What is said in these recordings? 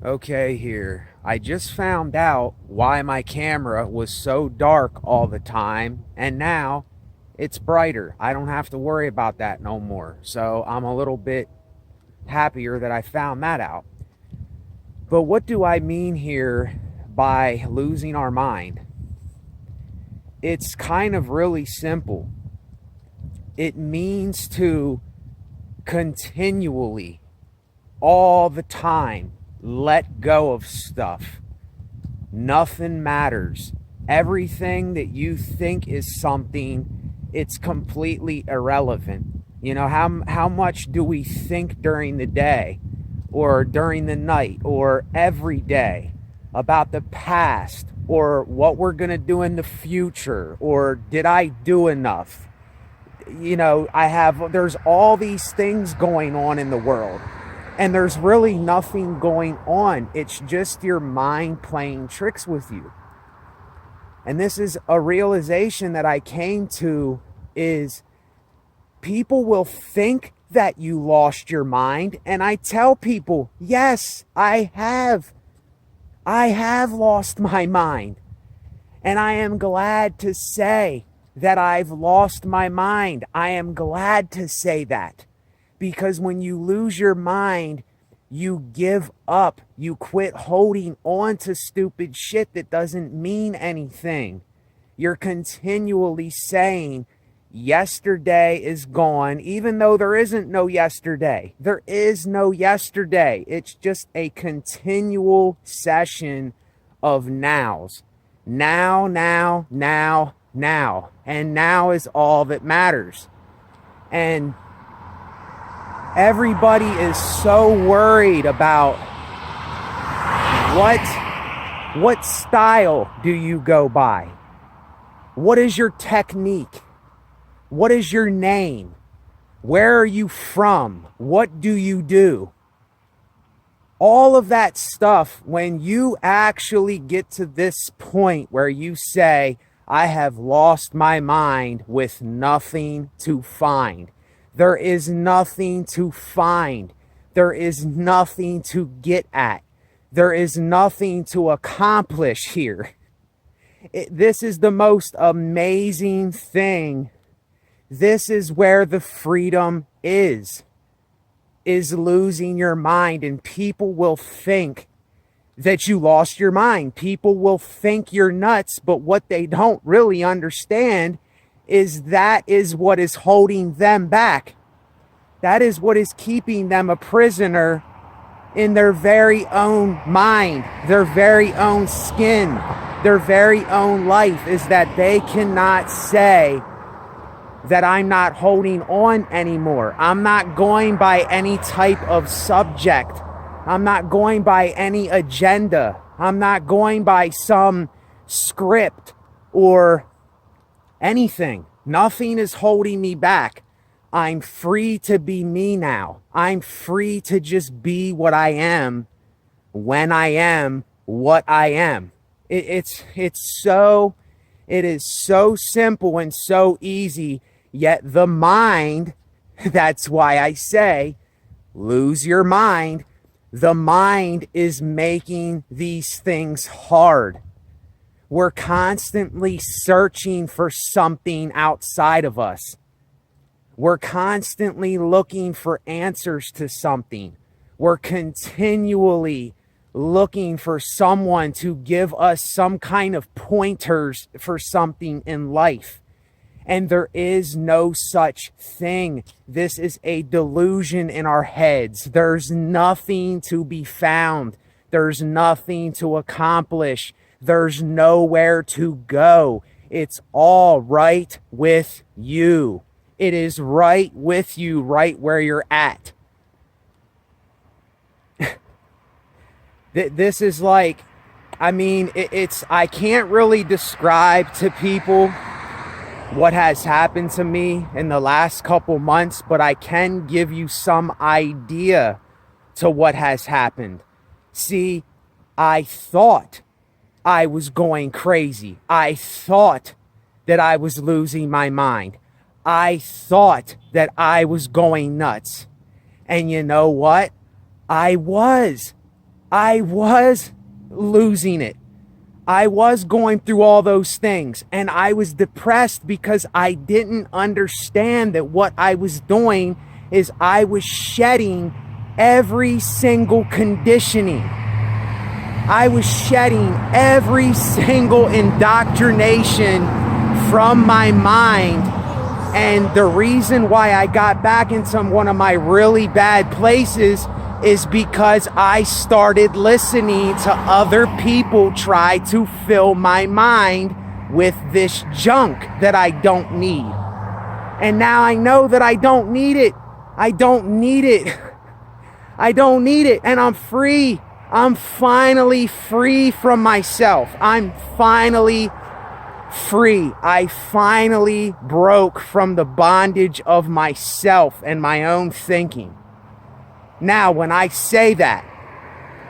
Okay, here. I just found out why my camera was so dark all the time, and now it's brighter. I don't have to worry about that no more. So I'm a little bit happier that I found that out. But what do I mean here by losing our mind? It's kind of really simple. It means to continually, all the time, let go of stuff. Nothing matters. Everything that you think is something, it's completely irrelevant. You know, how much do we think during the day or during the night or every day about the past or what we're going to do in the future, or did I do enough? You know, there's all these things going on in the world, and there's really nothing going on. It's just your mind playing tricks with you. And this is a realization that I came to, is people will think that you lost your mind. And I tell people, yes, I have lost my mind. And I am glad to say that I've lost my mind. I am glad to say that. Because when you lose your mind, you give up. You quit holding on to stupid shit that doesn't mean anything. You're continually saying, yesterday is gone, even though there isn't no yesterday. There is no yesterday. It's just a continual session of nows. Now, now, now, now. And now is all that matters. And everybody is so worried about what style do you go by? What is your technique? What is your name? Where are you from? What do you do? All of that stuff, when you actually get to this point where you say, I have lost my mind with nothing to find. There is nothing to find. There is nothing to get at. There is nothing to accomplish here. This is the most amazing thing. This is where the freedom is losing your mind. And people will think that you lost your mind. People will think you're nuts, but what they don't really understand is that is what is holding them back. That is what is keeping them a prisoner in their very own mind, their very own skin, their very own life, is that they cannot say that I'm not holding on anymore. I'm not going by any type of subject. I'm not going by any agenda. I'm not going by some script or anything. Nothing is holding me back. I'm free to be me now. I'm free to just be what I am when I am what I am. It is so simple and so easy, yet the mind, that's why I say, lose your mind. The mind is making these things hard. We're constantly searching for something outside of us. We're constantly looking for answers to something. We're continually looking for someone to give us some kind of pointers for something in life. And there is no such thing. This is a delusion in our heads. There's nothing to be found. There's nothing to accomplish. There's nowhere to go. It's all right with you. It is right with you, right where you're at. This is like, I can't really describe to people what has happened to me in the last couple months, but I can give you some idea to what has happened. See, I thought I was going crazy. I thought that I was losing my mind. I thought that I was going nuts. And you know what? I was. I was losing it. I was going through all those things, and I was depressed because I didn't understand that what I was doing is I was shedding every single conditioning. I was shedding every single indoctrination from my mind. And the reason why I got back into one of my really bad places is because I started listening to other people try to fill my mind with this junk that I don't need. And now I know that I don't need it. I don't need it. I don't need it. And I'm free. I'm finally free from myself. I'm finally free. I finally broke from the bondage of myself and my own thinking. Now, when I say that,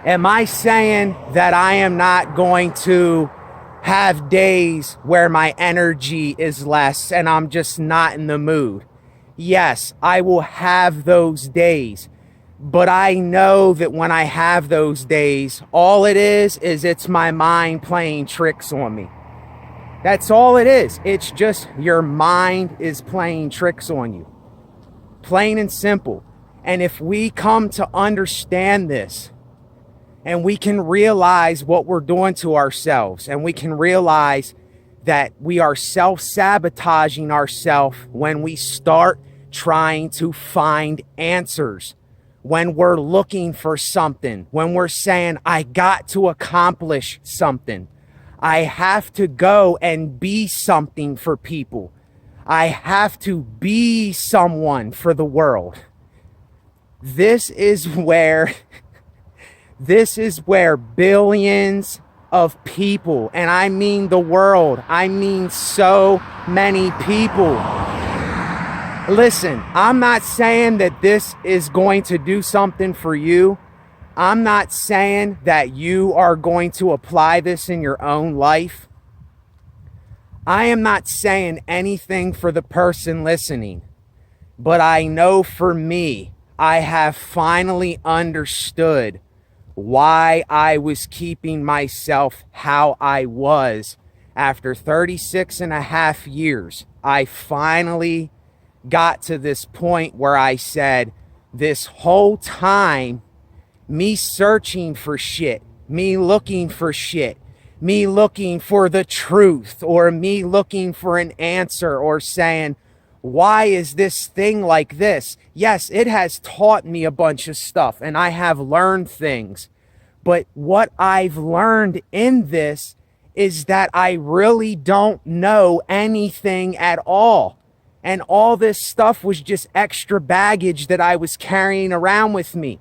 am I saying that I am not going to have days where my energy is less and I'm just not in the mood? Yes, I will have those days. But I know that when I have those days, all it is it's my mind playing tricks on me. That's all it is. It's just your mind is playing tricks on you. Plain and simple. And if we come to understand this, and we can realize what we're doing to ourselves, and we can realize that we are self-sabotaging ourselves when we start trying to find answers, when we're looking for something, when we're saying, I got to accomplish something. I have to go and be something for people. I have to be someone for the world. This is where billions of people, and I mean the world, I mean so many people. Listen, I'm not saying that this is going to do something for you. I'm not saying that you are going to apply this in your own life. I am not saying anything for the person listening, but I know for me, I have finally understood why I was keeping myself how I was. After 36 and a half years, I finally got to this point where I said, this whole time, me searching for shit, me looking for shit, me looking for the truth, or me looking for an answer, or saying, why is this thing like this? Yes, it has taught me a bunch of stuff, and I have learned things. But what I've learned in this is that I really don't know anything at all. And all this stuff was just extra baggage that I was carrying around with me.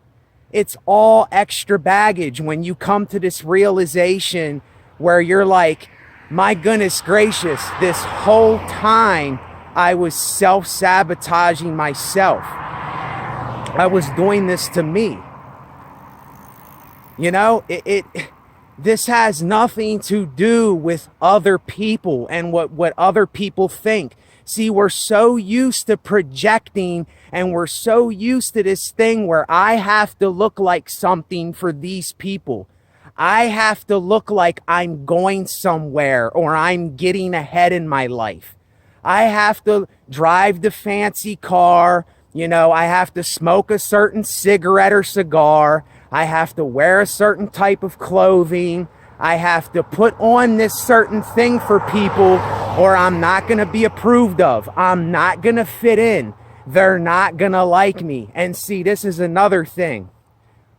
It's all extra baggage when you come to this realization where you're like, my goodness gracious, this whole time I was self-sabotaging myself. I was doing this to me. You know, this has nothing to do with other people and what other people think. See, we're so used to projecting, and we're so used to this thing where I have to look like something for these people. I have to look like I'm going somewhere or I'm getting ahead in my life. I have to drive the fancy car. You know, I have to smoke a certain cigarette or cigar. I have to wear a certain type of clothing. I have to put on this certain thing for people, or I'm not going to be approved of. I'm not going to fit in. They're not going to like me. And see, this is another thing.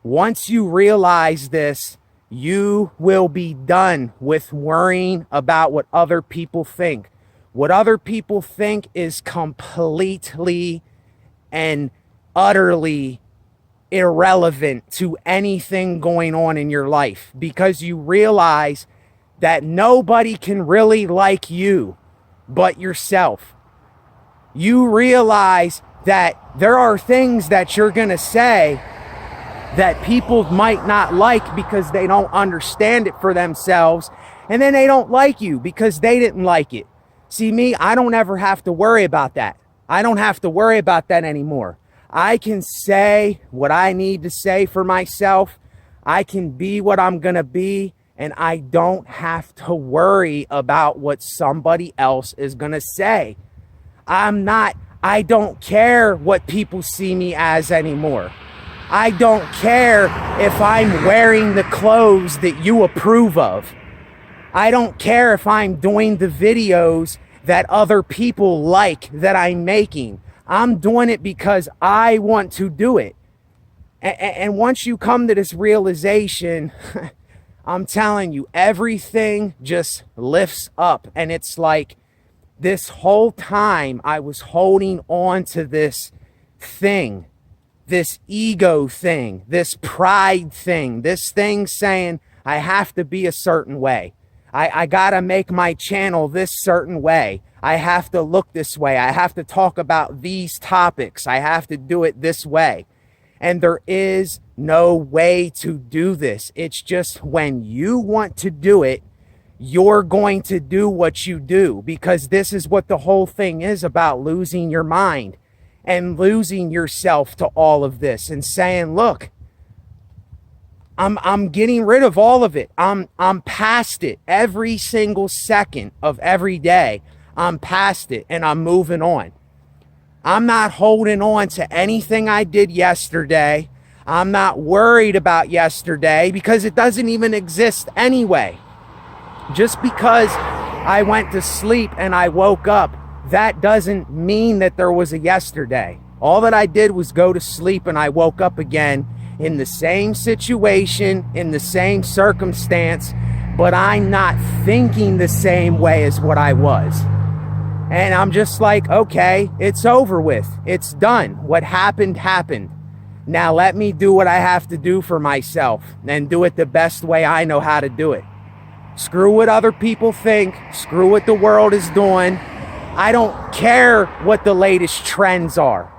Once you realize this, you will be done with worrying about what other people think. What other people think is completely and utterly irrelevant to anything going on in your life, because you realize that nobody can really like you but yourself. You realize that there are things that you're going to say that people might not like because they don't understand it for themselves, and then they don't like you because they didn't like it. See, me, I don't ever have to worry about that. I don't have to worry about that anymore. I can say what I need to say for myself. I can be what I'm going to be, and I don't have to worry about what somebody else is going to say. I don't care what people see me as anymore. I don't care if I'm wearing the clothes that you approve of. I don't care if I'm doing the videos that other people like that I'm making. I'm doing it because I want to do it. And once you come to this realization, I'm telling you, everything just lifts up. And it's like this whole time I was holding on to this thing, this ego thing, this pride thing, this thing saying I have to be a certain way. I gotta make my channel this certain way. I have to look this way. I have to talk about these topics. I have to do it this way. And there is no way to do this. It's just when you want to do it, you're going to do what you do, because this is what the whole thing is about, losing your mind and losing yourself to all of this and saying, look, I'm getting rid of all of it. I'm past it. Every single second of every day, I'm past it and I'm moving on. I'm not holding on to anything I did yesterday. I'm not worried about yesterday because it doesn't even exist anyway. Just because I went to sleep and I woke up, that doesn't mean that there was a yesterday. All that I did was go to sleep and I woke up again in the same situation, in the same circumstance, but I'm not thinking the same way as what I was. And I'm just like, okay, it's over with. It's done. What happened, happened. Now let me do what I have to do for myself and do it the best way I know how to do it. Screw what other people think. Screw what the world is doing. I don't care what the latest trends are.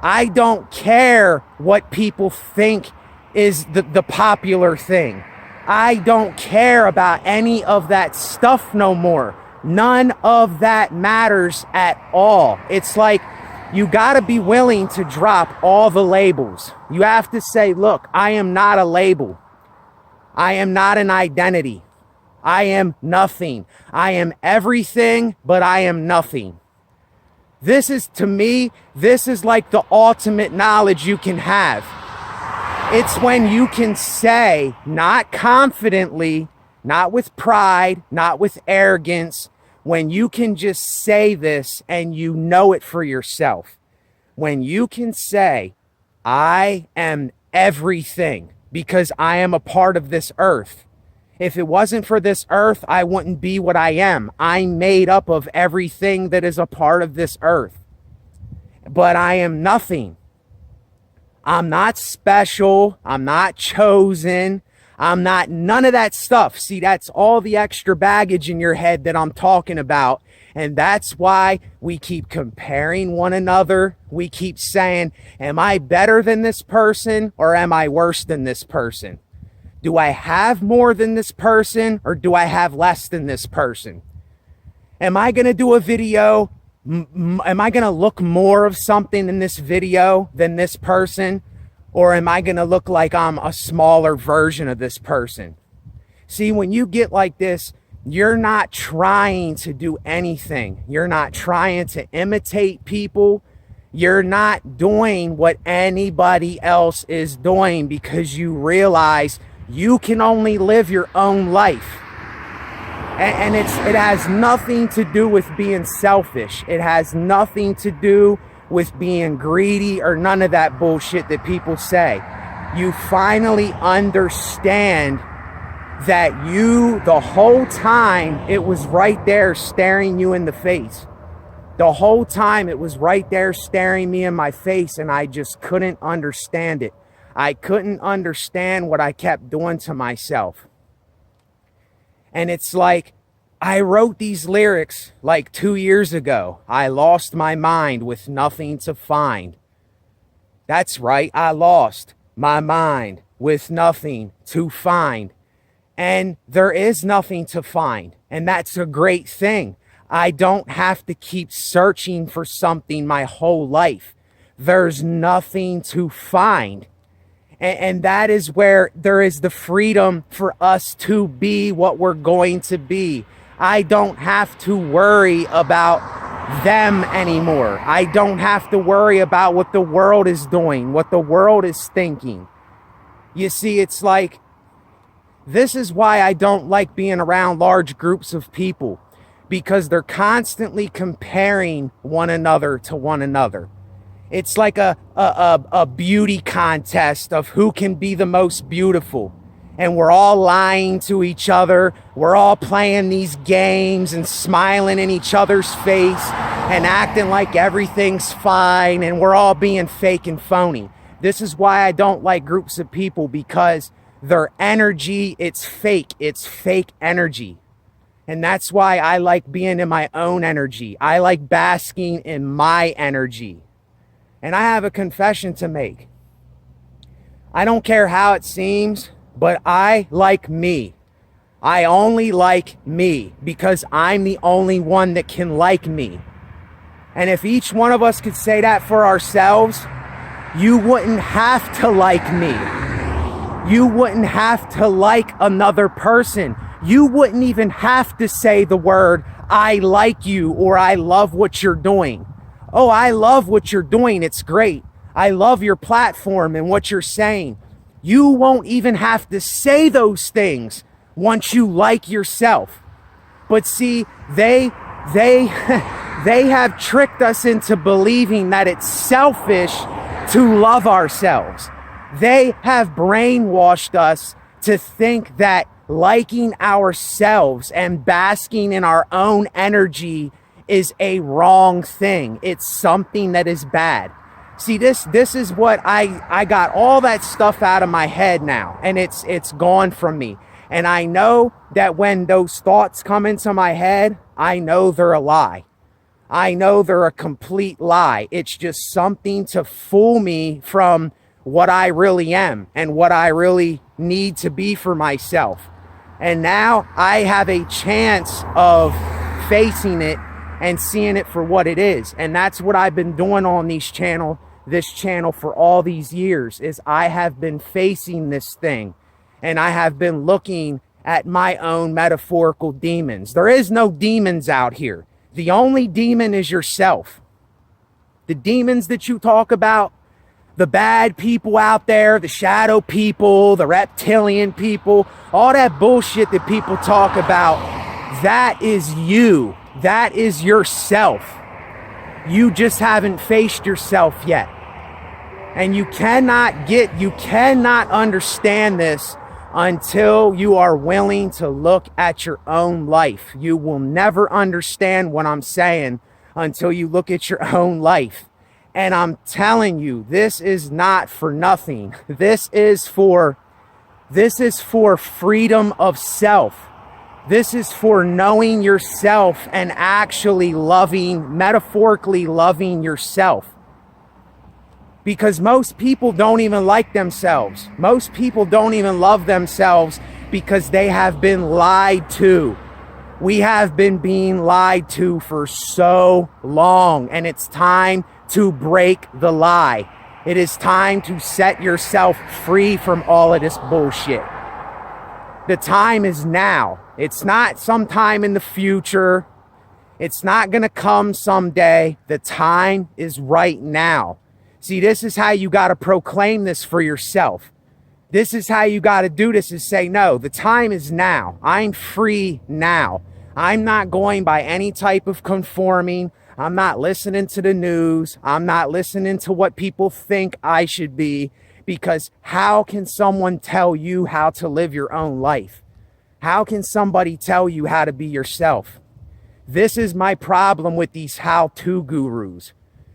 I don't care what people think is the popular thing. I don't care about any of that stuff no more. None of that matters at all. It's like you got to be willing to drop all the labels. You have to say, look, I am not a label. I am not an identity. I am nothing. I am everything, but I am nothing. This is, to me, this is like the ultimate knowledge you can have. It's when you can say, not confidently, not with pride, not with arrogance, when you can just say this and you know it for yourself. When you can say, I am everything because I am a part of this earth. If it wasn't for this earth, I wouldn't be what I am. I'm made up of everything that is a part of this earth. But I am nothing. I'm not special. I'm not chosen. I'm not none of that stuff. See, that's all the extra baggage in your head that I'm talking about. And that's why we keep comparing one another. We keep saying, am I better than this person or am I worse than this person? Do I have more than this person or do I have less than this person? Am I going to do a video? Am I going to look more of something in this video than this person? Or am I going to look like I'm a smaller version of this person? See, when you get like this, you're not trying to do anything. You're not trying to imitate people. You're not doing what anybody else is doing because you realize you can only live your own life. And it has nothing to do with being selfish. It has nothing to do with being greedy or none of that bullshit that people say. You finally understand that you, the whole time, it was right there staring you in the face. The whole time it was right there staring me in my face, and I just couldn't understand it. I couldn't understand what I kept doing to myself. And it's like, I wrote these lyrics like 2 years ago. I lost my mind with nothing to find. That's right, I lost my mind with nothing to find. And there is nothing to find. And that's a great thing. I don't have to keep searching for something my whole life. There's nothing to find. And that is where there is the freedom for us to be what we're going to be. I don't have to worry about them anymore. I don't have to worry about what the world is doing, what the world is thinking. You see, it's like, this is why I don't like being around large groups of people, because they're constantly comparing one another to one another. It's like a beauty contest of who can be the most beautiful. And we're all lying to each other. We're all playing these games and smiling in each other's face and acting like everything's fine. And we're all being fake and phony. This is why I don't like groups of people, because their energy, it's fake. It's fake energy. And that's why I like being in my own energy. I like basking in my energy. And I have a confession to make. I don't care how it seems, but I like me. I only like me because I'm the only one that can like me. And if each one of us could say that for ourselves, you wouldn't have to like me. You wouldn't have to like another person. You wouldn't even have to say the word, I like you, or I love what you're doing. Oh, I love what you're doing. It's great. I love your platform and what you're saying. You won't even have to say those things once you like yourself. But see, they have tricked us into believing that it's selfish to love ourselves. They have brainwashed us to think that liking ourselves and basking in our own energy is a wrong thing. It's something that is bad. See, this is what I got all that stuff out of my head now, and it's gone from me. And I know that when those thoughts come into my head, I know they're a lie. I know they're a complete lie. It's just something to fool me from what I really am and what I really need to be for myself. And now I have a chance of facing it and seeing it for what it is. And that's what I've been doing on this channel for all these years, is I have been facing this thing, and I have been looking at my own metaphorical demons. There is no demons out here. The only demon is yourself. The demons that you talk about, the bad people out there, the shadow people, the reptilian people, all that bullshit that people talk about, that is you. That is yourself. You just haven't faced yourself yet. And you cannot understand this until you are willing to look at your own life. You will never understand what I'm saying until you look at your own life. And I'm telling you, this is not for nothing. This is for freedom of self. This is for knowing yourself and actually metaphorically loving yourself. Because most people don't even like themselves. Most people don't even love themselves because they have been lied to. We have been being lied to for so long, and it's time to break the lie. It is time to set yourself free from all of this bullshit. The time is now. It's not sometime in the future. It's not going to come someday. The time is right now. See, this is how you got to proclaim this for yourself. This is how you got to do this, is say, no, the time is now. I'm free now. I'm not going by any type of conforming. I'm not listening to the news. I'm not listening to what people think I should be, because how can someone tell you how to live your own life? How can somebody tell you how to be yourself? This is my problem with these how-to gurus.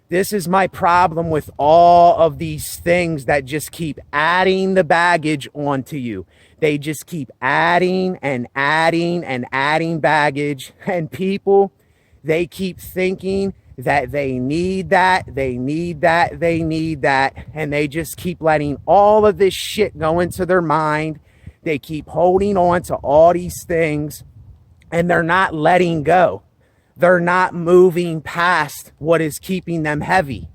This is my problem with all of these things that just keep adding the baggage onto you. They just keep adding and adding and adding baggage. And people, they keep thinking that they need that, they need that, they need that. And they just keep letting all of this shit go into their mind. They keep holding on to all these things, and they're not letting go. They're not moving past what is keeping them heavy.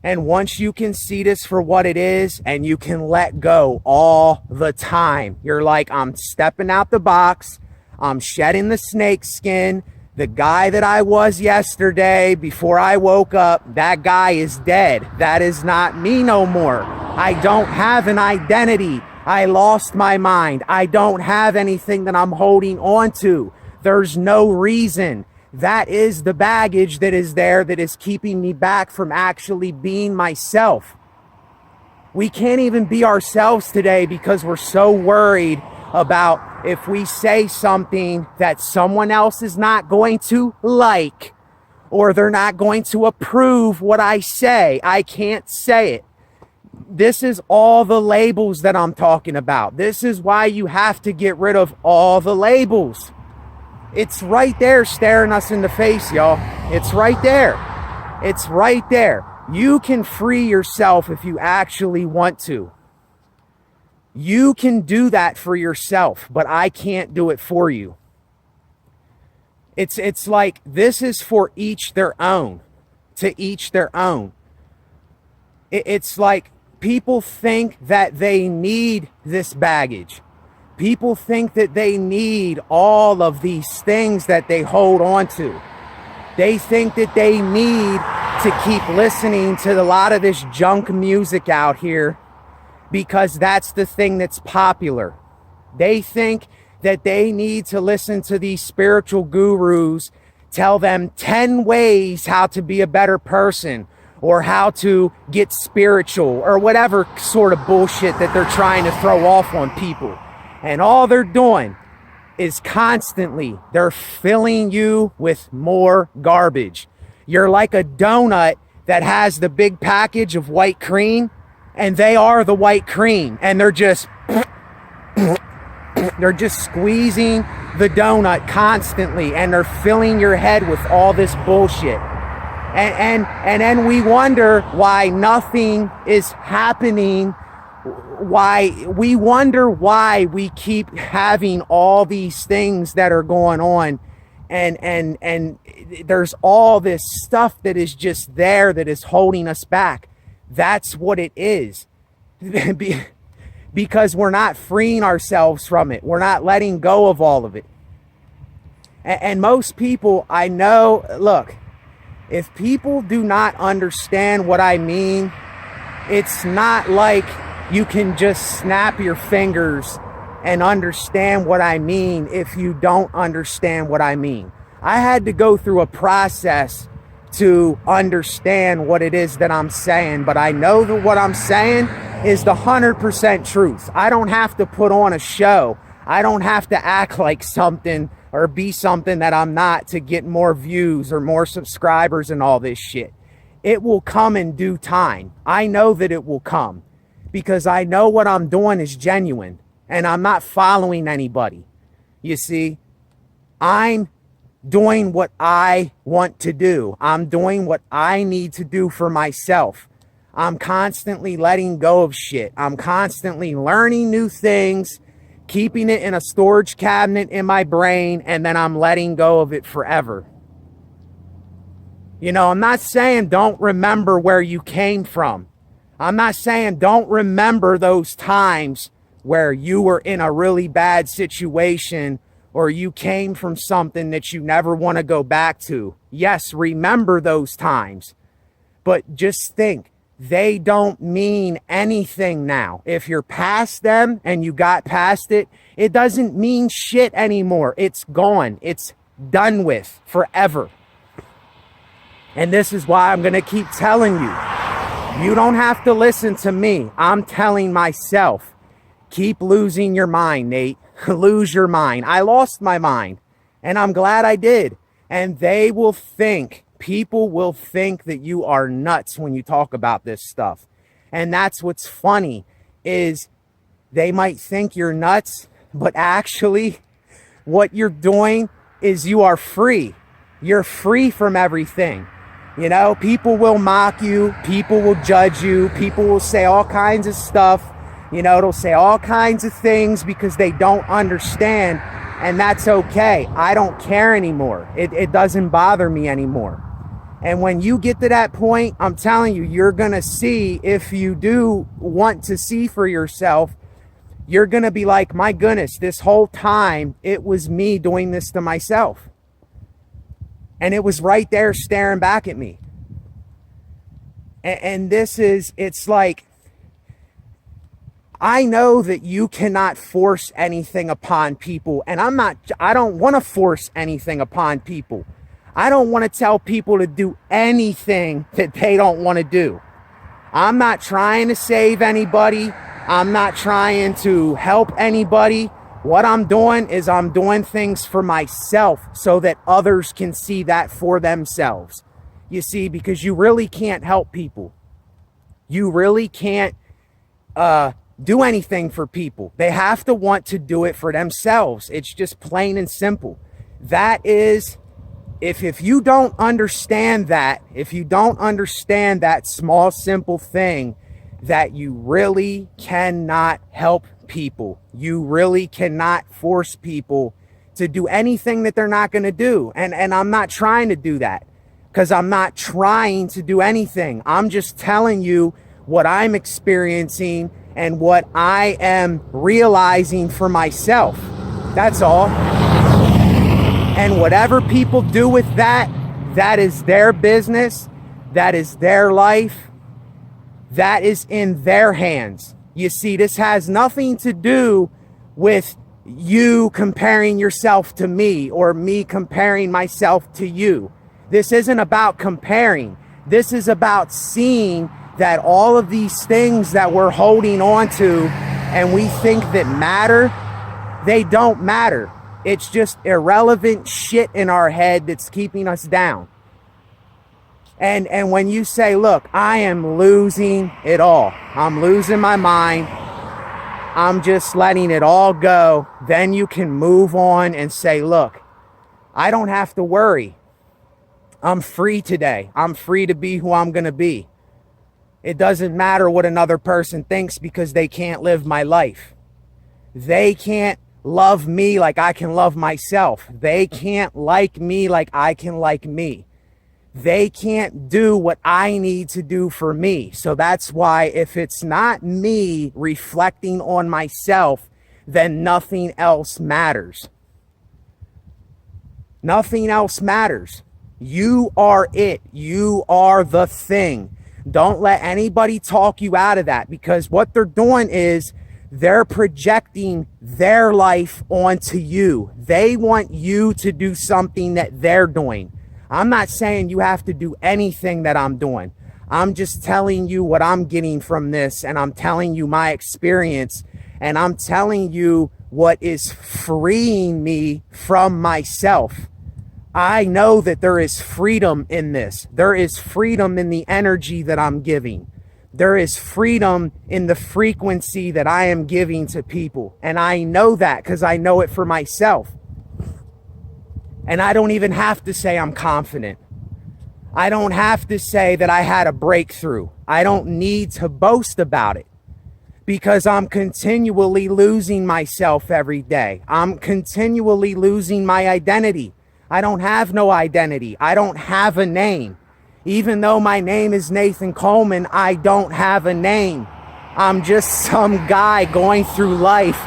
And once you can see this for what it is and you can let go all the time, you're like, I'm stepping out the box. I'm shedding the snake skin. The guy that I was yesterday before I woke up, that guy is dead. That is not me no more. I don't have an identity. I lost my mind. I don't have anything that I'm holding on to. There's no reason. That is the baggage that is there that is keeping me back from actually being myself. We can't even be ourselves today because we're so worried about if we say something that someone else is not going to like, or they're not going to approve what I say. I can't say it. This is all the labels that I'm talking about. This is why you have to get rid of all the labels. It's right there staring us in the face, y'all. It's right there. It's right there. You can free yourself if you actually want to. You can do that for yourself, but I can't do it for you. It's like this is for each their own, to each their own. It's like people think that they need this baggage. People think that they need all of these things that they hold on to. They think that they need to keep listening to a lot of this junk music out here because that's the thing that's popular. They think that they need to listen to these spiritual gurus tell them 10 ways how to be a better person or how to get spiritual or whatever sort of bullshit that they're trying to throw off on people. And all they're doing is constantly, they're filling you with more garbage. You're like a donut that has the big package of white cream, and they are the white cream. And they're just squeezing the donut constantly, and they're filling your head with all this bullshit. And then we wonder why nothing is happening. We wonder why we keep having all these things that are going on, and there's all this stuff that is just there that is holding us back. That's what it is. Because we're not freeing ourselves from it. We're not letting go of all of it. And most people I know, look, if people do not understand what I mean, it's not like you can just snap your fingers and understand what I mean if you don't understand what I mean. I had to go through a process to understand what it is that I'm saying, but I know that what I'm saying is the 100% truth. I don't have to put on a show. I don't have to act like something or be something that I'm not to get more views or more subscribers and all this shit. It will come in due time. I know that it will come because I know what I'm doing is genuine and I'm not following anybody. You see, I'm doing what I want to do. I'm doing what I need to do for myself. I'm constantly letting go of shit. I'm constantly learning new things, keeping it in a storage cabinet in my brain, and then I'm letting go of it forever. You know, I'm not saying don't remember where you came from. I'm not saying don't remember those times where you were in a really bad situation or you came from something that you never want to go back to. Yes, remember those times. But just think, they don't mean anything now. If you're past them and you got past it, it doesn't mean shit anymore. It's gone. It's done with forever. And this is why I'm going to keep telling you. You don't have to listen to me. I'm telling myself. Keep losing your mind, Nate. Lose your mind. I lost my mind. And I'm glad I did. And they will think, people will think that you are nuts when you talk about this stuff. And that's what's funny is they might think you're nuts, but actually what you're doing is you are free. You're free from everything. You know, people will mock you. People will judge you. People will say all kinds of stuff. You know, they'll say all kinds of things because they don't understand. And that's okay. I don't care anymore. It doesn't bother me anymore. And when you get to that point, I'm telling you, you're going to see, if you do want to see for yourself, you're going to be like, my goodness, this whole time it was me doing this to myself. And it was right there staring back at me. And this is, it's like, I know that you cannot force anything upon people. And I don't want to force anything upon people. I don't want to tell people to do anything that they don't want to do. I'm not trying to save anybody. I'm not trying to help anybody. What I'm doing is I'm doing things for myself so that others can see that for themselves. You see, because you really can't help people. You really can't do anything for people. They have to want to do it for themselves. It's just plain and simple. That is, if you don't understand that, if you don't understand that small, simple thing, that you really cannot help people. You really cannot force people to do anything that they're not going to do. And I'm not trying to do that, because I'm not trying to do anything. I'm just telling you what I'm experiencing and what I am realizing for myself. That's all. And whatever people do with that, that is their business. That is their life. That is in their hands. You see, this has nothing to do with you comparing yourself to me or me comparing myself to you. This isn't about comparing. This is about seeing that all of these things that we're holding on to and we think that matter, they don't matter. It's just irrelevant shit in our head that's keeping us down. And when you say, look, I am losing it all. I'm losing my mind. I'm just letting it all go. Then you can move on and say, look, I don't have to worry. I'm free today. I'm free to be who I'm going to be. It doesn't matter what another person thinks, because they can't live my life. They can't love me like I can love myself. They can't like me like I can like me. They can't do what I need to do for me. So that's why if it's not me reflecting on myself, then nothing else matters. Nothing else matters. You are it. You are the thing. Don't let anybody talk you out of that, because what they're doing is they're projecting their life onto you. They want you to do something that they're doing. I'm not saying you have to do anything that I'm doing. I'm just telling you what I'm getting from this, and I'm telling you my experience, and I'm telling you what is freeing me from myself. I know that there is freedom in this. There is freedom in the energy that I'm giving. There is freedom in the frequency that I am giving to people. And I know that because I know it for myself. And I don't even have to say I'm confident. I don't have to say that I had a breakthrough. I don't need to boast about it, because I'm continually losing myself every day. I'm continually losing my identity. I don't have no identity. I don't have a name. Even though my name is Nathan Coleman, I don't have a name. I'm just some guy going through life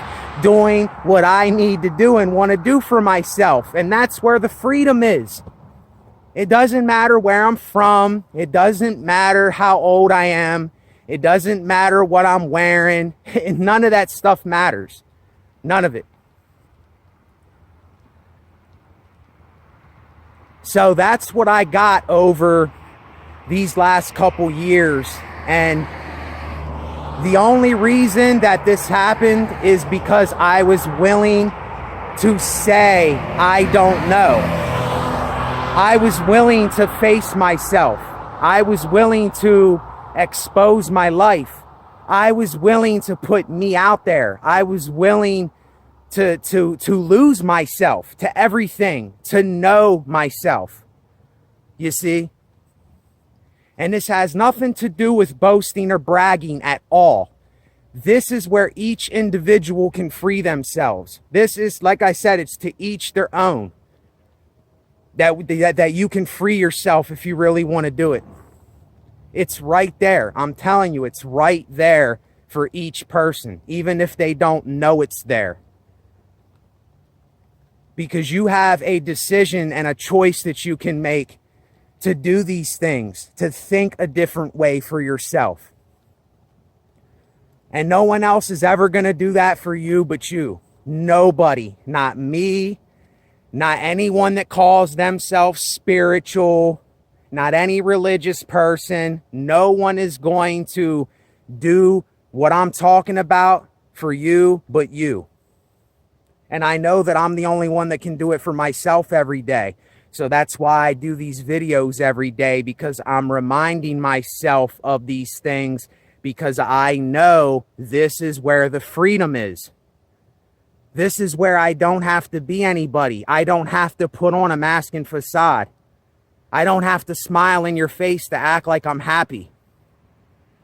doing what I need to do and want to do for myself. And that's where the freedom is. It doesn't matter where I'm from. It doesn't matter how old I am. It doesn't matter what I'm wearing. None of that stuff matters. None of it. So that's what I got over these last couple years. And the only reason that this happened is because I was willing to say, I don't know. I was willing to face myself. I was willing to expose my life. I was willing to put me out there. I was willing to lose myself to everything, to know myself. You see? And this has nothing to do with boasting or bragging at all. This is where each individual can free themselves. This is, like I said, it's to each their own. that you can free yourself if you really want to do it. It's right there. I'm telling you, it's right there for each person, even if they don't know it's there. Because you have a decision and a choice that you can make to do these things, to think a different way for yourself. And no one else is ever going to do that for you but you. Nobody. Not me. Not anyone that calls themselves spiritual. Not any religious person. No one is going to do what I'm talking about for you but you. And I know that I'm the only one that can do it for myself every day. So that's why I do these videos every day, because I'm reminding myself of these things, because I know this is where the freedom is. This is where I don't have to be anybody. I don't have to put on a mask and facade. I don't have to smile in your face to act like I'm happy.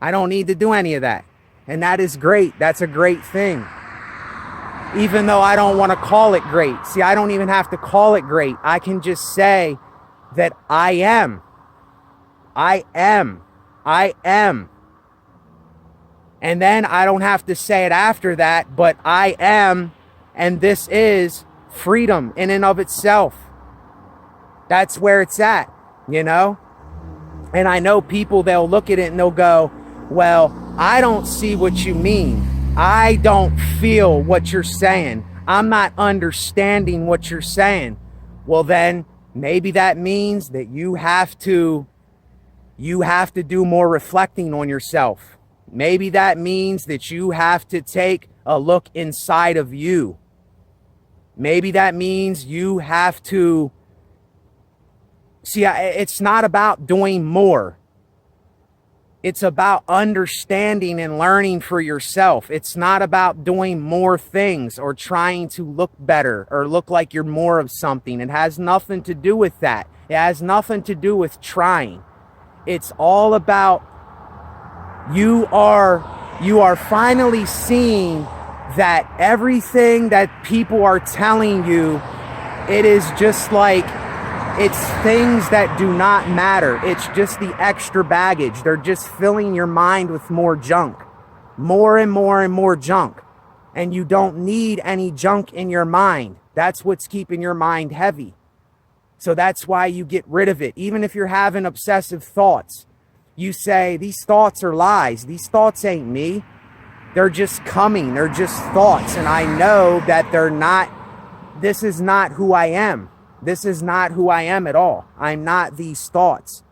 I don't need to do any of that. And that is great. That's a great thing. Even though I don't want to call it great. See, I don't even have to call it great. I can just say that I am. I am. I am. And then I don't have to say it after that, but I am, and this is freedom in and of itself. That's where it's at, you know? And I know people, they'll look at it and they'll go, well, I don't see what you mean. I don't feel what you're saying. I'm not understanding what you're saying. Well, then maybe that means that you have to do more reflecting on yourself. Maybe that means that you have to take a look inside of you. Maybe that means you have to see, it's not about doing more. It's about understanding and learning for yourself. It's not about doing more things or trying to look better or look like you're more of something. It has nothing to do with that. It has nothing to do with trying. It's all about you are finally seeing that everything that people are telling you, it is just like, it's things that do not matter. It's just the extra baggage. They're just filling your mind with more junk. More and more and more junk. And you don't need any junk in your mind. That's what's keeping your mind heavy. So that's why you get rid of it. Even if you're having obsessive thoughts, you say, these thoughts are lies. These thoughts ain't me. They're just coming. They're just thoughts. And I know that they're not, this is not who I am. This is not who I am at all. I'm not these thoughts.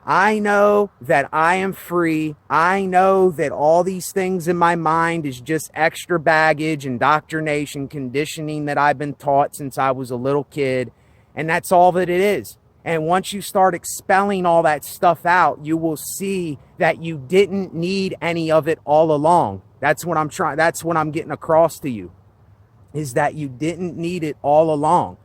I know that I am free. I know that all these things in my mind is just extra baggage, indoctrination, conditioning that I've been taught since I was a little kid. And that's all that it is. And once you start expelling all that stuff out, you will see that you didn't need any of it all along. That's what I'm getting across to you, is that you didn't need it all along.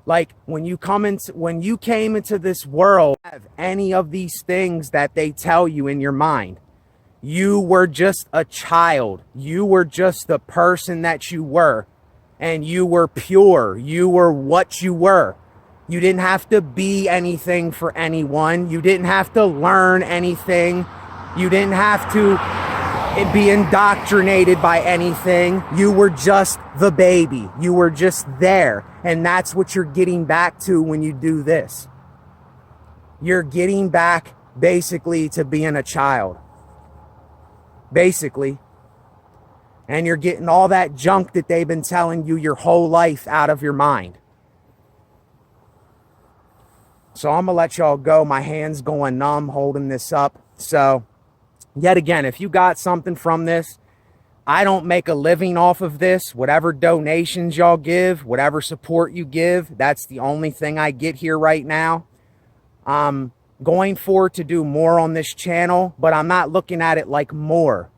Like when you came into this world, have any of these things that they tell you in your mind. You were just a child. You were just the person that you were. And you were pure. You were what you were. You didn't have to be anything for anyone. You didn't have to learn anything. You didn't have to be indoctrinated by anything. You were just the baby. You were just there. And that's what you're getting back to when you do this. You're getting back basically to being a child. Basically. And you're getting all that junk that they've been telling you your whole life out of your mind. So I'm going to let y'all go. My hand's going numb holding this up. So yet again, if you got something from this, I don't make a living off of this. Whatever donations y'all give, whatever support you give, that's the only thing I get here right now. I'm going forward to do more on this channel, but I'm not looking at it like more.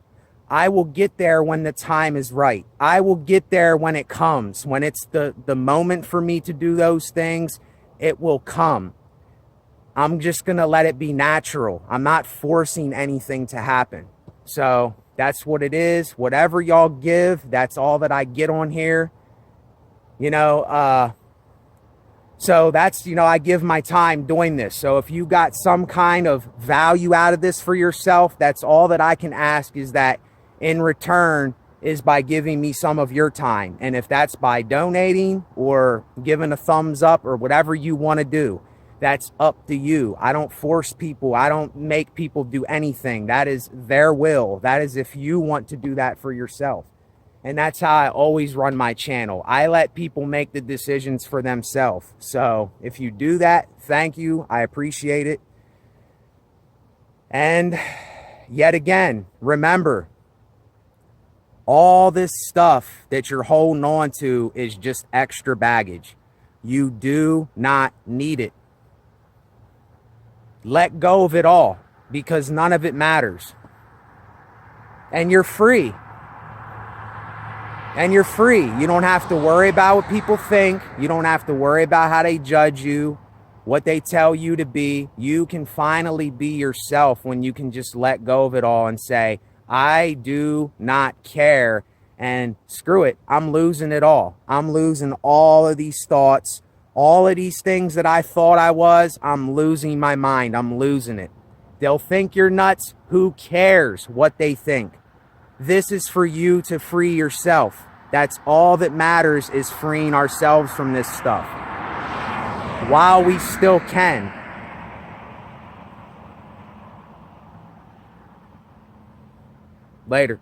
I will get there when the time is right. I will get there when it comes. When it's the moment for me to do those things, it will come. I'm just going to let it be natural. I'm not forcing anything to happen. So that's what it is. Whatever y'all give, that's all that I get on here. You know, So that's, I give my time doing this. So if you got some kind of value out of this for yourself, that's all that I can ask, is that in return is by giving me some of your time. And if that's by donating or giving a thumbs up or whatever you want to do, that's up to you. I don't force people. I don't make people do anything. That is their will. That is if you want to do that for yourself. And that's how I always run my channel. I let people make the decisions for themselves. So if you do that, thank you. I appreciate it. And yet again, remember, all this stuff that you're holding on to is just extra baggage. You do not need it. Let go of it all, because none of it matters. And you're free. And you're free. You don't have to worry about what people think. You don't have to worry about how they judge you, what they tell you to be. You can finally be yourself when you can just let go of it all and say, I do not care, and screw it. I'm losing it all. I'm losing all of these thoughts, all of these things that I thought I was. I'm losing my mind. I'm losing it. They'll think you're nuts. Who cares what they think? This is for you to free yourself. That's all that matters, is freeing ourselves from this stuff while we still can. Later.